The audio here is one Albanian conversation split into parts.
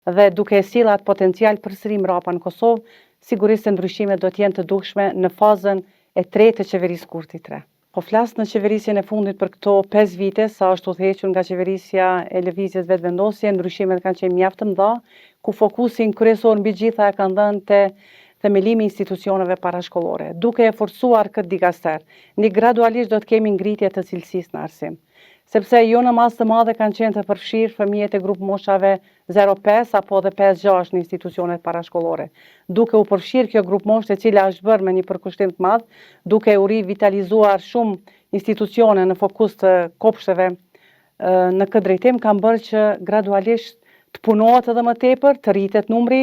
dhe duke e sjellë atë potencial përsëri mbrapa në Kosovë, sigurisht se ndryshimet do të jenë të dukshme në fazën e tretë të qeverisë Kurti 3. Po flas në qeverisjen e fundit për këto 5 vite, sa është udhëhequr nga qeverisja e lëvizjes vetëvendosje, ndryshimet kanë qenë mjaft të mëdha, ku fokusin kryesor mbi gjitha e kanë dhënë te themelimi i institucioneve parashkollore. Duke e forcuar këtë dikaster, ne gradualisht do të kemi ngritje të cilësisë në arsim. Sepse jo në masë të madhe kanë qenë të përfshirë fëmijët e grup moshave 0-5 apo dhe 5-6 në institucionet parashkollore. Duke u përfshirë kjo grup moshë e cila është bërë me një përkushtim të madh, duke u rivitalizuar shumë institucione në fokus të kopshteve në këtë drejtim, kanë bërë që gradualisht të punohet edhe më tepër, të rritet numri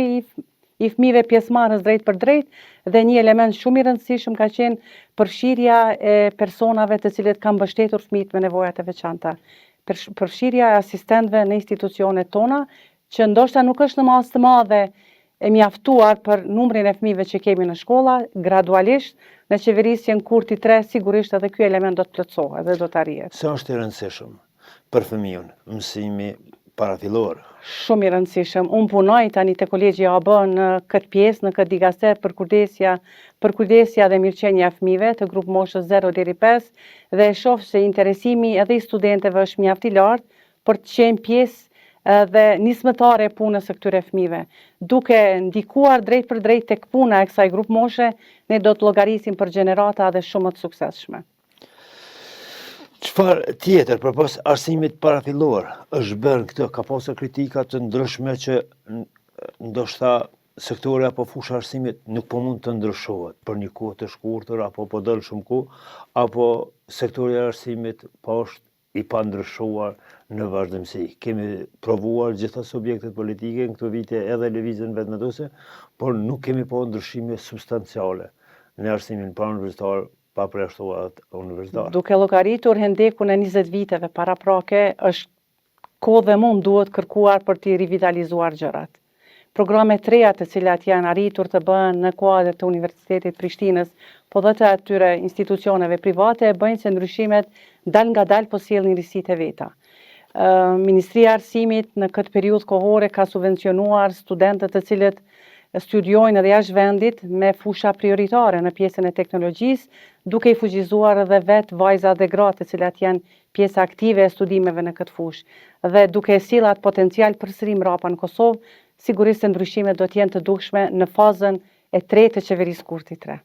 i fëmijëve pjesëmarrës drejt për drejt, dhe një element shumë i rëndësishëm ka qenë përfshirja e personave të cilët kanë mbështetur fëmijët me nevojat e veçanta. Përfshirja e asistentëve në institucionet tona, që ndoshta nuk është në masë të madhe e mjaftuar për numrin e fëmijëve që kemi në shkolla, gradualisht në qeverisjen Kurti 3 sigurisht edhe ky element do të plotësohet dhe do të arrihet. Sa është i rëndësishëm për fëmijën mësimi parafillor? Shumë i rëndësishëm. Unë punoj tani te Kolegji AB në këtë pjesë, në këtë dikaster për kujdesja dhe mirëqenia e fëmijëve të grup moshës 0-5 dhe e shoh se interesimi edhe i studentëve është mjaft i lartë për të qenë pjesë dhe nismëtare e punës së këtyre fëmijëve. Duke ndikuar drejt për drejt tek puna e kësaj grup moshe, ne do të llogarisim për gjenerata dhe shumë të suksesshme. Çfarë tjetër përpos arsimit parafillor është bërë këtë? Ka pasur kritika të ndryshme që ndoshta sektori apo fusha arsimit nuk po mund të ndryshohet për një kohë të shkurtër apo po dal shumë kohë, apo sektori i arsimit po është i pandryshuar në vazhdimsi. Kemi provuar gjitha subjektet politike në këto vite edhe lëvizjen vetëvendosje, por nuk kemi pa ndryshime substanciale në arsimin parauniversitar pa përjashtuar universitar. Duke llogaritur hendekun e 20 viteve paraprake, është kohë dhe mund duhet kërkuar për të rivitalizuar gjërat. Programet të reja të cilat janë arritur të bëhen në kuadër të Universitetit Prishtinës, po dhe të atyre institucioneve private, bëjnë se ndryshimet dal nga dal po sjellin risitë e veta. Ministria e Arsimit në këtë periudhë kohore ka subvencionuar studentët të cilët studiojnë edhe jashtë vendit me fusha prioritare në pjesën e teknologjisë, duke i fuqizuar edhe vetë vajzat dhe gratë të cilat janë pjesë aktive e studimeve në këtë fushë. Dhe duke e sjellë atë potencial përsëri mbrapa në Kosovë, sigurisht se ndryshimet do të jenë të dukshme në fazën e tretë të qeverisë Kurti 3.